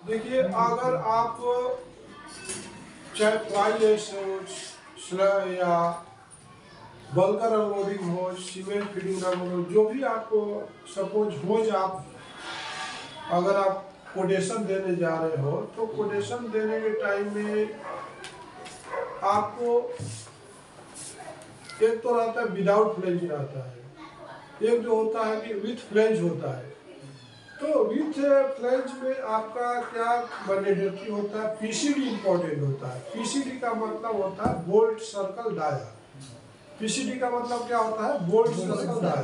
देखिए अगर आप चाहे फ्लाई ऐश हो या बल्कर अनलोडिंग हो, सीमेंट फीडिंग हो, जो भी आपको सपोज होज आप अगर आप कोटेशन देने जा रहे हो तो कोटेशन देने के टाइम में आपको एक तो रहता है विदाउट फ्लेंज रहता है, एक जो होता है कि विथ फ्लेंज होता है। तो विथ फ्लेंज में आपका क्या मैंडेटरी होता है, पीसीडी इंपॉर्टेंट होता है। पीसीडी का मतलब होता है बोल्ट सर्कल डाया। पीसीडी का मतलब क्या होता है, bolt circle dia.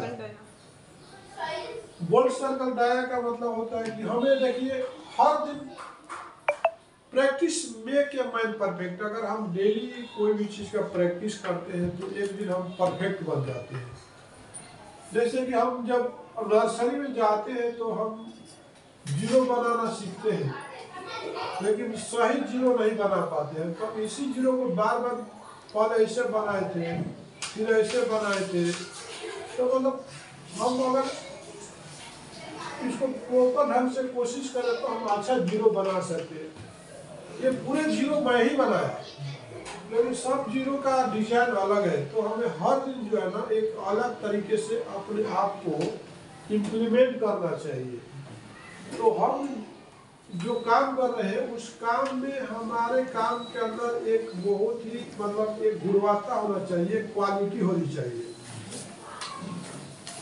Bolt circle dia का मतलब होता है कि हमें देखिए हर दिन practice make a man perfect. अगर हम डेली कोई भी चीज़ का प्रैक्टिस करते हैं तो एक दिन हम परफेक्ट बन जाते हैं। जैसे कि हम जब नर्सरी में जाते हैं तो हम जीरो बनाना सीखते हैं, लेकिन सही जीरो नहीं बना पाते हैं। तो इसी जीरो को बार बार पहले ऐसे बनाए थे, फिर ऐसे बनाए थे, तो मतलब हम अगर इसको प्रॉपर ढंग से कोशिश करें तो हम अच्छा जीरो बना सकते हैं। ये पूरे जीरो मैं ही बनाया, लेकिन सब जीरो का डिजाइन अलग है। तो हमें हर दिन जो है ना एक अलग तरीके से अपने आप को इम्प्लीमेंट करना चाहिए। तो हम जो काम कर रहे हैं उस काम में हमारे काम के अंदर एक बहुत ही मतलब एक गुणवत्ता होना चाहिए, क्वालिटी होनी चाहिए।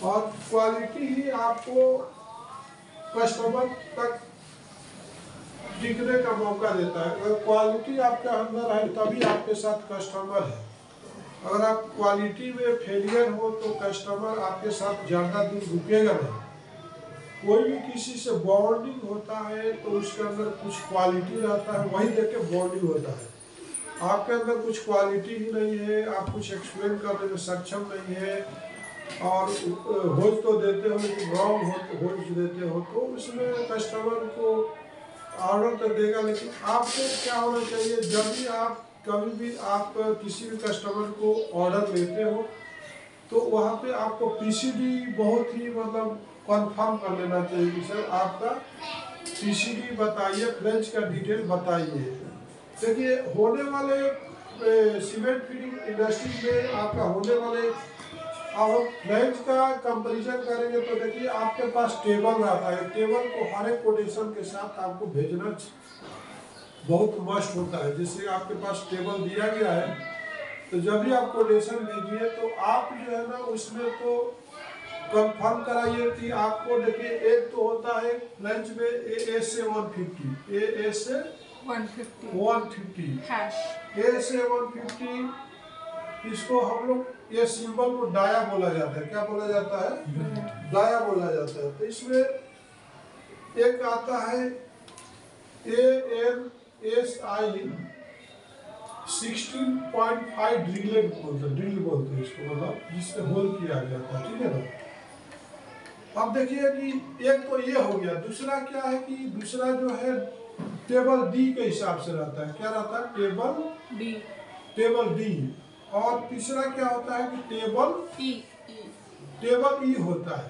और क्वालिटी ही आपको कस्टमर तक टिकने का मौका देता है। अगर क्वालिटी आपके अंदर है तभी आपके साथ कस्टमर है। अगर आप क्वालिटी में फेलियर हो तो कस्टमर आपके साथ ज़्यादा दिन रुकेगा नहीं। कोई भी किसी से बॉन्डिंग होता है तो उसके अंदर कुछ क्वालिटी रहता है, वही देख के बॉन्डिंग होता है। आपके अंदर कुछ क्वालिटी ही नहीं है, आप कुछ एक्सप्लेन करने में सक्षम नहीं है और होज तो देते हो लेकिन रॉन्ग होज देते हो, तो उसमें कस्टमर को ऑर्डर तो देगा। लेकिन आपको क्या होना चाहिए, जब भी आप कभी भी आप किसी भी कस्टमर को ऑर्डर लेते हो तो वहाँ पे आपको पीसीडी बहुत ही मतलब कंफर्म कर लेना चाहिए कि सर आपका पीसीडी बताइए, फ्लेंज का डिटेल बताइए। देखिए होने वाले सीमेंट फीडिंग इंडस्ट्री में आपका होने वाले, अब हम फ्लेंज का कंपैरिजन करेंगे तो देखिए आपके पास टेबल रहता है। टेबल को हर एक कोटेशन के साथ आपको भेजना बहुत मस्ट होता है। जैसे आपके पास टेबल दिया गया है तो जब भी आप कोटेशन भेजिए तो आप जो है ना उसमें तो कंफर्म कराइए कि आपको देखिए एक तो होता है फ्लेंज में ए से 150, ए से 150 हैश, ए से 150, इसको हम लोग ये सिंबल को डाया बोला जाता है। क्या बोला जाता है, डाया बोला जाता है। तो इसमें एक आता है ANSI 16.5 ड्रिल बोलते हैं इसको, मतलब जिससे होल किया जाता है, ठीक है ना। अब देखिए कि एक तो ये हो गया। दूसरा क्या है कि दूसरा जो है टेबल डी के हिसाब से रहता है। क्या रहता है, टेबल डी। और तीसरा क्या होता है कि टेबल ई होता है।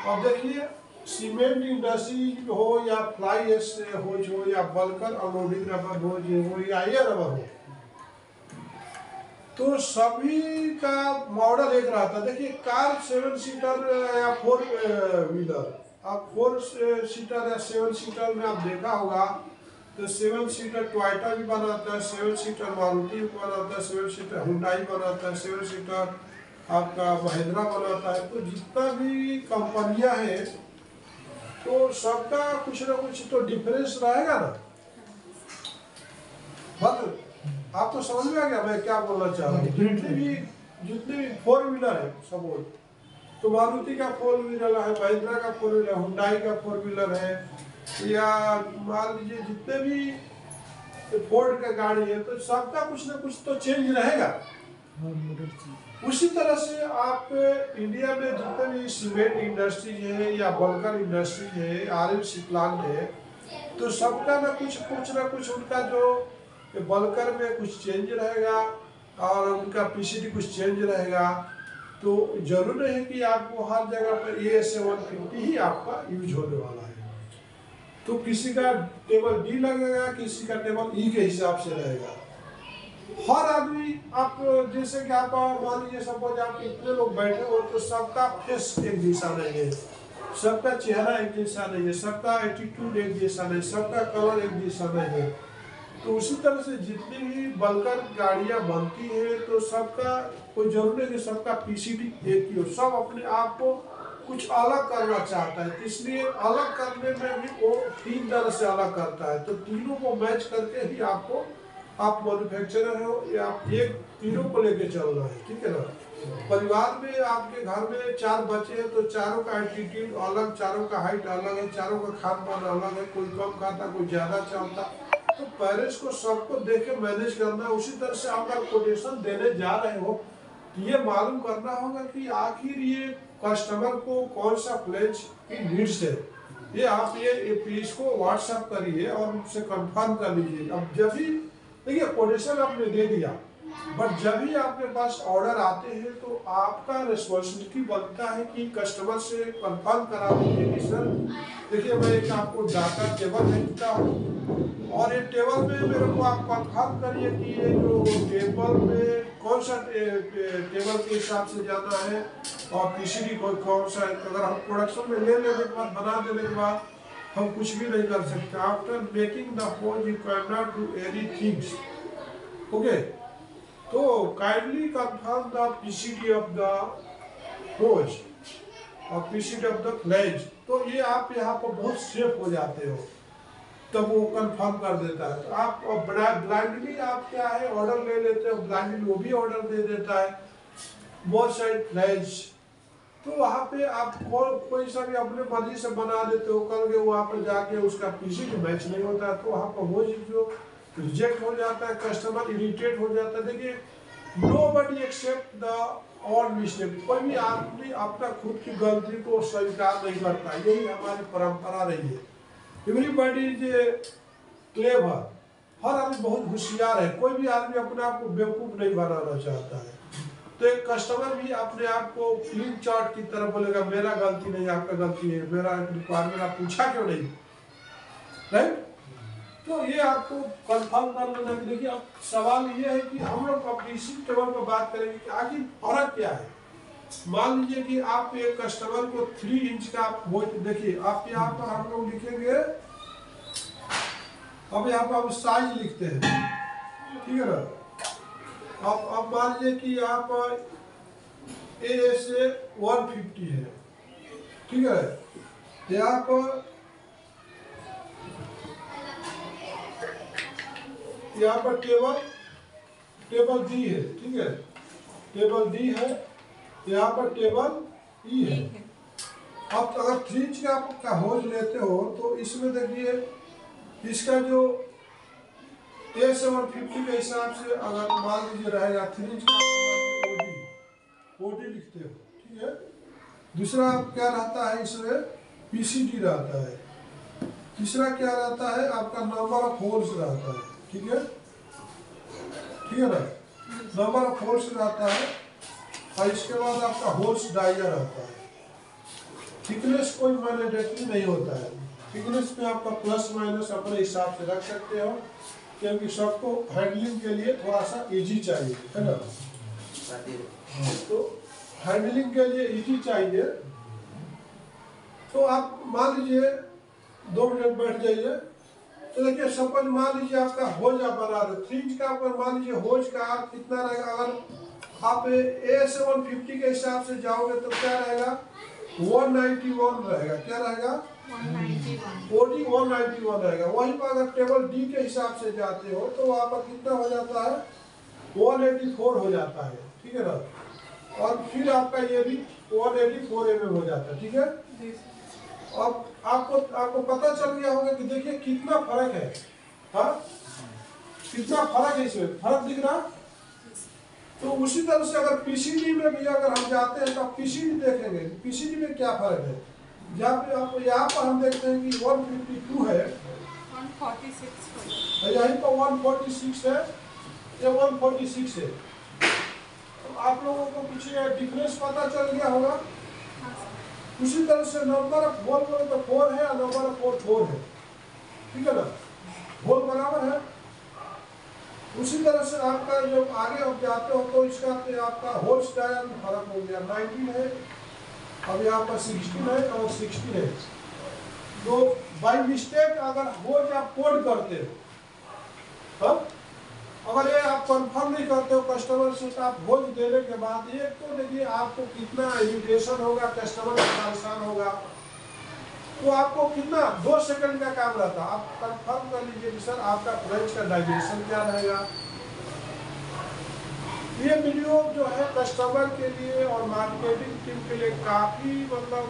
अब देखिए सीमेंट इंडस्ट्री हो या फ्लाई ऐश हो या बल्कर अनलोडिंग रबर हो या एयर रबर हो, तो सभी का मॉडल एक रहता है। देखिए कार 7 सीटर या 4 व्हीलर, आप 4 सीटर या 7 सीटर में आप देखा होगा तो 7 सीटर टोयोटा भी बनाता है, 7 सीटर मारुति भी बनाता है, 7 सीटर हुंडई बनाता है, 7 सीटर आपका महिंद्रा बनाता है। तो जितना भी कंपनियां हैं तो सबका कुछ ना कुछ तो डिफरेंस रहेगा ना। मतलब आप तो समझ में आ गया मैं क्या बोलना चाह रहा हूँ। जितने भी 4 व्हीलर है सपोज, तो मारुति का 4 व्हीलर है, महिंद्रा का 4 व्हीलर, हुंडई का 4 व्हीलर है, या मान लीजिए जितने भी फोर्ड का गाड़ी है, तो सबका कुछ ना कुछ तो चेंज रहेगा। उसी तरह से आप इंडिया में जितने भी सीमेंट इंडस्ट्री है या बल्कर इंडस्ट्री है, आरएमसी प्लांट है, तो सबका ना कुछ उनका जो बल्कर में कुछ चेंज रहेगा और उनका पीसीडी कुछ चेंज रहेगा। तो जरूर है कि आपको हर जगह पर ए से 150 ही आपका यूज होने वाला है। तो किसी का टेबल डी लगेगा, किसी का टेबल ई के हिसाब से रहेगा। हर आदमी आप जैसे कि आप मान लीजिए सपोज आप इतने लोग बैठे हो तो सबका फेस एक जैसा नहीं है, सबका चेहरा एक जैसा नहीं है, सबका एटीट्यूड एक जैसा नहीं, सबका कलर एक जैसा नहीं है। तो उसी तरह से जितनी भी बलकर गाड़ियां बनती हैं तो सबका कोई जरूरी नहीं कि सबका पीसीटी एक ही हो, सब अपने आप को कुछ अलग करना चाहता है, इसलिए अलग करने में भी वो तीन तरह से अलग करता है। तो तीनों को मैच करके ही आपको, आप मैन्युफैक्चरर हो या आप एक तीनों को लेके चलना है, ठीक है ना। परिवार में आपके घर में 4 बच्चे हैं तो चारों का एटीट्यूड अलग, चारों का हाइट अलग है, चारों का खान पान अलग है, कोई कम खाता कोई ज्यादा चाहता, तो पेरेंट्स को सबको देख के मैनेज करना है। उसी तरह से आप अगर कोटेशन देने जा रहे हो ये मालूम करना होगा कि आखिर ये कस्टमर को कौन सा प्लेज की नीड्स है, ये आप ये प्लीज को व्हाट्सएप करिए और उनसे कंफर्म कर लीजिए। अब जब भी देखिए कोटेशन आपने दे दिया, बट जब भी आपके पास ऑर्डर आते हैं तो आपका रिस्पॉन्सिबिलिटी बनता है कि कस्टमर से कंफर्म करा दीजिए कि सर देखिए मैं एक आपको डाटा टेबल भेजता हूँ और ये टेबल में मेरे को आप कंफर्म करिए कि ये जो टेबल में कौन सा टेबल के हिसाब से जाना है और पीसीडी कौन सा है। अगर हम प्रोडक्शन में ले लेने के बाद, बना देने के बाद हम कुछ भी नहीं कर सकते। After making the hose you can not do anything, okay. तो kindly confirm the PCD of the hose और पीसीडी ऑफ द फ्लैज। तो ये आप यहाँ पर बहुत सेफ हो जाते हो, तब वो कंफर्म कर देता है। तो आप ब्लाइंडली आप क्या है ऑर्डर ले लेते हो, ब्लाइंडली वो भी ऑर्डर दे देता है, बोथ साइड फ्लैज। तो वहाँ पे आप कोई सा भी अपने मर्जी से बना देते हो, कल के वहाँ पर जाके उसका पीसीडी मैच नहीं होता है तो वहाँ पर वो जो रिजेक्ट हो जाता है, कस्टमर इरिटेट हो जाता है। देखिए nobody except the all mistake, कोई भी आदमी अपना खुद की गलती को स्वीकार नहीं करता, यही हमारी परंपरा रही है। एवरीबॉडी इज क्लेवर, हर आदमी बहुत होशियार है, कोई भी आदमी अपने आप को बेवकूफ नहीं बनाना चाहता है। तो एक कस्टमर भी अपने आप को क्लीन चार्ट की तरफ बोलेगा मेरा गलती नहीं आपका गलती है, मेरा रिक्वायरमेंट आप पूछा क्यों नहीं, राइट। तो ये आपको कंफर्म कर लेना कि देखिए अब सवाल ये है कि हम लोग अब इसी टेबल पर बात करेंगे कि आखिर फर्क क्या है। मान लीजिए कि आप एक कस्टमर को 3 इंच का होज, देखिए आप यहाँ पर हम लोग लिखेंगे, अब यहाँ पर हम साइज लिखते हैं, ठीक है ना। अब मान लीजिए कि यहाँ पर ए से 150 है, ठीक है। यहाँ पर टेबल डी है, ठीक है, टेबल डी है, यहाँ पर टेबल ई है। अब अगर 3 इंच का आप होज लेते हो तो इसमें देखिए इसका जो ए से 150 के हिसाब से अगर मान लीजिए रहेगा 3 इंच का ओडी लिखते हो, ठीक है। दूसरा क्या रहता है इसमें पीसीडी रहता है, तीसरा क्या रहता है आपका नंबर ऑफ होल्स रहता है, ठीक है, ठीक है ना, नंबर ऑफ होल्स रहता है। और इसके बाद आपका होल्स डायर रहता है। थिकनेस कोई मैंडेटरी नहीं होता है, थिकनेस में आपका प्लस माइनस अपने हिसाब से रख सकते हो, क्योंकि सबको हैंडलिंग के लिए थोड़ा सा इजी चाहिए, है ना। तो हैंडलिंग के लिए इजी चाहिए, तो आप मान लीजिए 2 मिनट बैठ जाइए। तो देखिए सपोज मान लीजिए आपका होज आप बना रहे 3 इंच का, ऊपर मान लीजिए होज का आप कितना रहेगा, अगर आप ए से 150 के हिसाब से जाओगे तो क्या रहेगा 191 रहेगा, क्या रहेगा 191 रहेगा। वहीं पर अगर टेबल डी के हिसाब से जाते हो तो वहाँ पर कितना हो जाता है 184 हो जाता है, ठीक है ना। और फिर आपका ये भी 184 mm हो जाता है, ठीक है। अब आपको पता चल गया होगा कि देखिए कितना फर्क है, हाँ कितना फर्क है, इसमें फर्क दिख रहा। तो उसी तरह से अगर पीसीडी में भी अगर हम जाते हैं तो आप पीसीडी देखेंगे, पीसीडी में क्या फर्क है। जहाँ पे आप यहाँ पर हम देखते हैं कि 152 है, 146 यहीं पर 146 है, ये 146 है। तो आप लोगों को कुछ डिफरेंस पता चल गया होगा। उसी तरह से नंबर ऑफ होल बोले तो 4 है और नंबर ऑफ होल 4 है। ठीक है ना, होल बराबर है। उसी तरह से आपका जब आगे आप जाते हो तो इसका तो आपका होल्स डायल में फर्क हो गया, 19 है, अब यहाँ पर 16 है और 16 है। तो बाई मिस्टेक अगर होल्स आप कोड करते हो, तब अगर ये आप कंफर्म नहीं करते हो कस्टमर से, तो आप होल्स देने के बाद एक तो देखिए आपको कितना इरिटेशन होगा, कस्टमर परेशान होगा, तो आपको कितना 2 सेकंड का काम रहता है। आप कंफर्म कर लीजिए कि सर आपका फ्रेंच का डायमेंशन क्या रहेगा। ये वीडियो जो है कस्टमर के लिए और मार्केटिंग टीम के लिए काफ़ी मतलब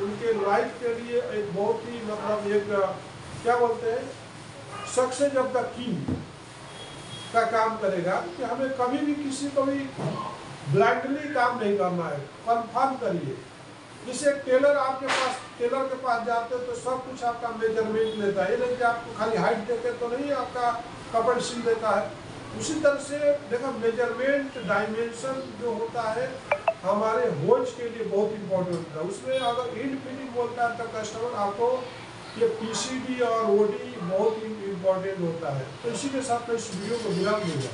उनके लाइफ के लिए एक बहुत ही मतलब एक क्या बोलते हैं सक्सेस ऑफ द किंग का काम करेगा कि हमें कभी भी किसी को भी ब्लाइंडली काम नहीं करना है, कंफर्म करिए। जैसे टेलर के पास जाते हो तो सब कुछ आपका मेजरमेंट लेता है, ये नहीं कि आपको खाली हाइट देके तो नहीं आपका कपड़ा सिल देता है। उसी तरह से देखो मेजरमेंट डायमेंशन जो होता है हमारे होल्स के लिए बहुत इंपॉर्टेंट होता है। उसमें अगर इन फिटिंग बोलता है तो कस्टमर आपको ये पीसीडी और ओडी बहुत ही इंपॉर्टेंट होता है। तो इसी के साथ मैं इस वीडियो को विराम दूंगा।